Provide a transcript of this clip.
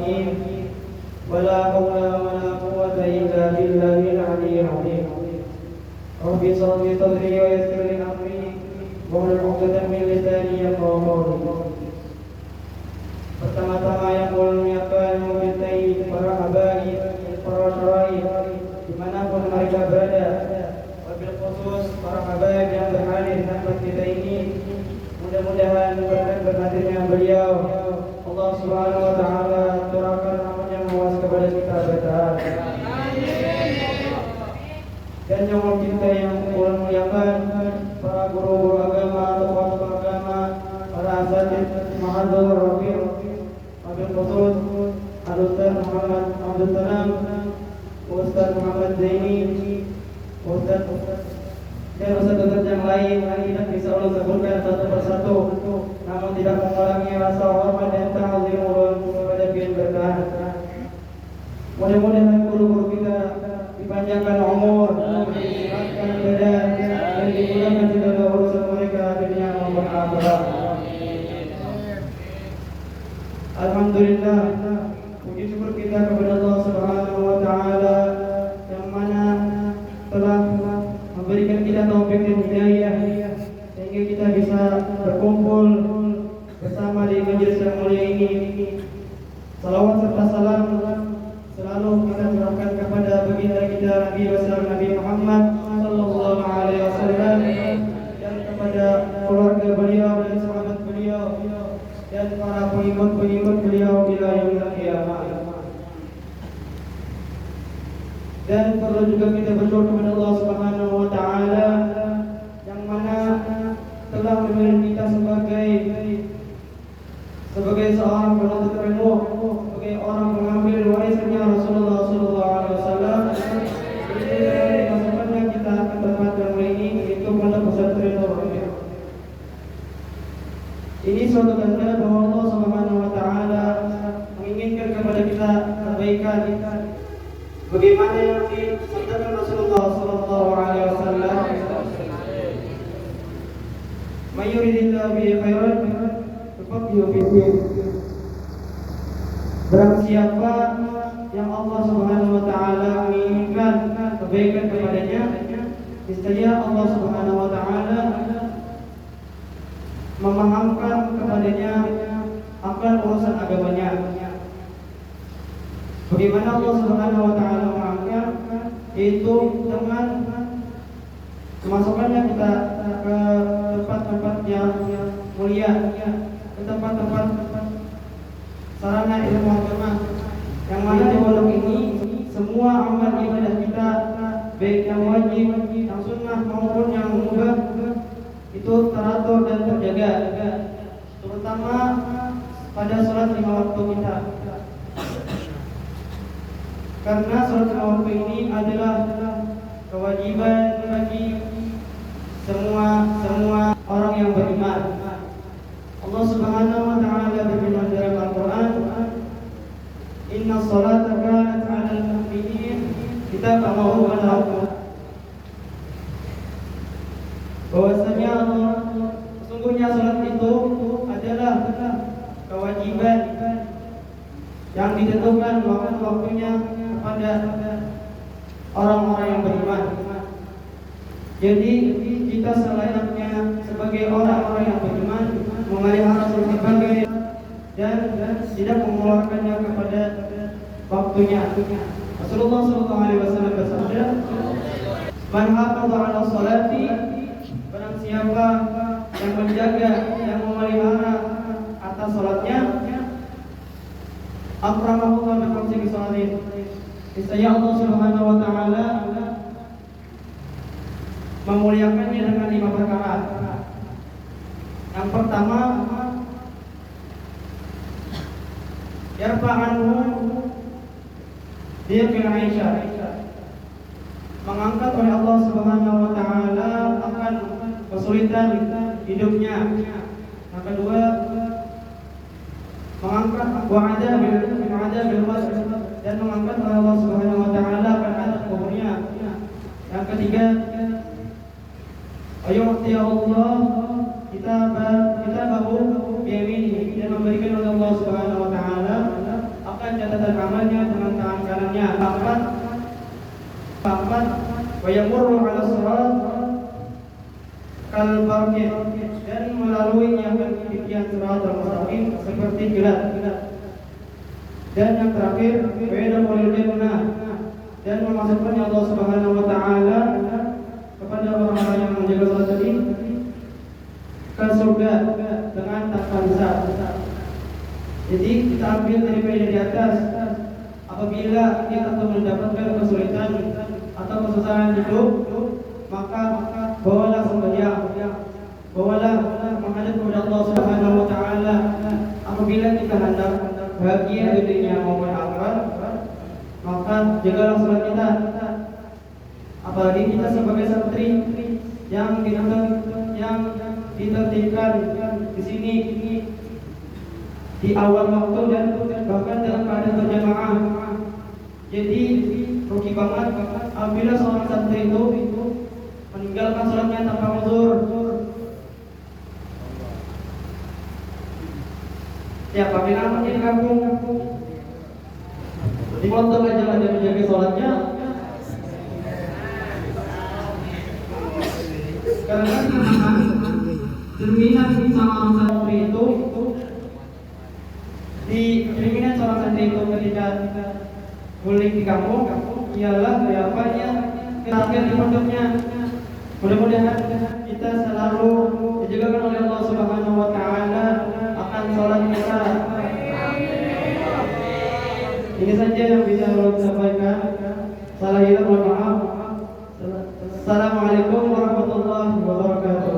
الرحيم ولا حول ولا قوة إلا بالله العلي العظيم رب اشرح لي صدري ويسر لي أمري واحلل عقدة من لساني يفقهوا قولي. Pertama-tama yang muliakan mencintai para habaib, para syaraih dimanapun mereka berada, wabil khusus para habaib yang berhadir di tempat kita ini. Mudah-mudahan berkat berhadirnya beliau Allah Subhanahu wa taala curahkan rahmat-Nya luas kepada kita bertahan. Dan yang kita yang muliakan para guru-guru agama, tokoh-tokoh agama, para asatidz mahadzur rafiq, wabil khusus Al-Ustaz Muhammad Abdul Salam, Ustaz Muhammad Zaini, Ustaz dan ustaz-ustaz yang lain yang tidak bisa Allah sebutkan satu persatu, namun tidak mengulangi rasa hormat dan ta'zim kepada pihak bertahan. Mudah-mudahan guru-guru kita dipanjangkan umur, disehatkan badan, dan dimudahkan segala urusan mereka dunia maupun akhirat. Alhamdulillah, puji syukur kita kepada Allah Subhanahu wa taala yang mana telah memberikan kita taufik dan hidayah sehingga kita bisa berkumpul bersama di majelis yang mulia ini. Salawat serta salam selalu kita curahkan kepada baginda kita Nabi besar Nabi Muhammad sallallahu alaihi wasallam dan kepada keluarga beliau dan sahabat beliau dan para pengikut-pengikut beliau bila yaumil qiyamah. Dan perlu juga kita bersyukur kepada Allah Subhanahu wa taala yang mana telah memilih kita sebagai seorang penuntut ilmu, sebagai orang pengambil warisnya Rasulullah sallallahu alaihi wasallam. Masukkannya kita ke tempat yang ini yaitu Pondok Pesantren Nurul. Ini suatu tanda bahwa Allah Subhanahu wa taala menginginkan kepada kita kebaikan. Bagaimana yang disabdakan Rasulullah sallallahu alaihi wasallam, "May yuridillahu bihi khairan yufaqihu fid-din." Barang siapa yang Allah Subhanahu wa taala menginginkan kebaikan kepadanya, niscaya Allah Subhanahu wa taala memahamkan kepadanya akan urusan agamanya. Bagaimana Allah Subhanahu wa taala memahamkan, yaitu dengan memasukkannya kita ke tempat-tempat yang mulia, ke tempat-tempat sarana ilmu agama, yang mana di pondok ini semua amal ibadah kita, baik yang wajib, yang sunnah maupun yang mubah, itu teratur dan terjaga, terutama pada sholat 5 waktu kita. Karena sholat 5 waktu ini adalah kewajiban bagi semua orang yang beriman. Allah Subhanahu wa taala berfirman dalam Al-Qur'an, "Inna sholata kanat 'alal mu'minin kitaban mawqutan." Bahwasanya sesungguhnya salat itu adalah kewajiban yang ditentukan waktu-waktunya kepada orang-orang yang beriman. Jadi kita selayaknya sebagai orang-orang yang beriman memelihara salat sebagai dan tidak mengeluarkannya kepada waktunya. Rasulullah sallallahu alaihi wasallam bersabda, "Man hafadha 'ala sholati," barang siapa yang menjaga, yang memelihara atas salatnya, akramahullah bi khamsi salatin. Niscaya Allah Subhanahu wa taala memuliakannya dengan 5 perkara. Yang pertama, yarfa'anhu dhikr Aisyah, mengangkat oleh Allah Subhanahu wa taala akan kesulitan hidupnya. Yang kedua, mengangkat wa'ada bil qadr, dan mengangkat oleh Allah Subhanahu wa taala akan azab kuburnya. Yang ketiga, ayu'ti Allah kitabahu biyaminihi, dan memberikan oleh Allah Subhanahu wa taala akan yamurru 'ala sirat kal barqin, dan melaluinya ketinggian sirat al-mustaqim seperti kilat. Dan yang terakhir, wa yadkhulul jannah, dan memasukkannya Allah Subhanahu wa taala kepada orang-orang yang menjaga salat tadi ke surga dengan tanpa hisab. Jadi kita ambil dari faedah di atas, apabila kita telah mendapatkan kesulitan atau kesusahan hidup, maka bawalah sembahyang, bawalah menghadap kepada Allah Subhanahu wa taala. Apabila kita hendak bahagia di dunia maupun akhirat, maka jagalah salat kita. Apalagi kita sebagai santri yang ditertibkan di sini di awal waktu dan bahkan dalam keadaan berjamaah. Jadi rugi banget apabila seorang santri itu meninggalkan salatnya tanpa uzur. Ya, apabila menjadi kampung di pondok aja ada menjaga salatnya, karena cerminan seorang santri itu cerminan seorang santri itu ketika guling di kampung ialah apa-apanya terakhir di pondoknya. Mudah-mudahan kita selalu dijagakan oleh Allah Subhanahu wa taala akan salat kita. Ini saja yang bisa saya sampaikan. Salah hilang mohon maaf. Assalamualaikum warahmatullahi wabarakatuh.